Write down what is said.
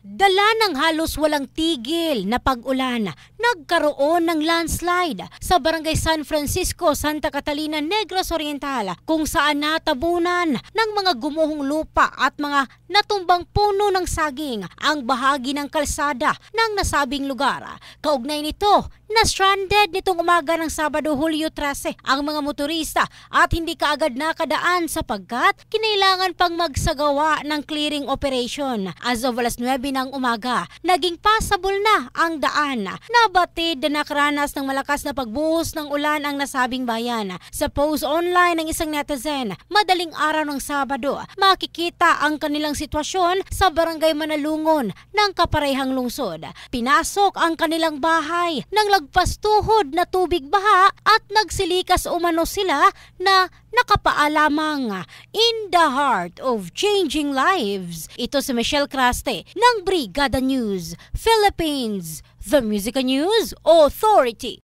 Dala ng halos walang tigil na pag-ulan, nagkaroon ng landslide sa Barangay San Francisco, Santa Catalina, Negros Oriental kung saan natabunan ng mga gumuhong lupa at mga natumbang puno ng saging ang bahagi ng kalsada ng nasabing lugar. Kaugnay nito, na-stranded nitong umaga ng Sabado, Hulyo 13 ang mga motorista at hindi kaagad nakadaan sapagkat kinailangan pang magsagawa ng clearing operation. As of alas 9 ng umaga, naging passable na ang daan. Nabatid na nakaranas ng malakas na pagbuhos ng ulan ang nasabing bayan. Sa post online ng isang netizen, madaling araw ng Sabado, makikita ang kanilang sitwasyon sa Barangay Manalungon ng kaparehang lungsod. Pinasok ang kanilang bahay ng lagpas tuhod na tubig baha at nagsilikas umano sila na nakapaa lamang. In the heart of changing lives, ito si Michelle Craste ng Brigada News Philippines, the Music News Authority.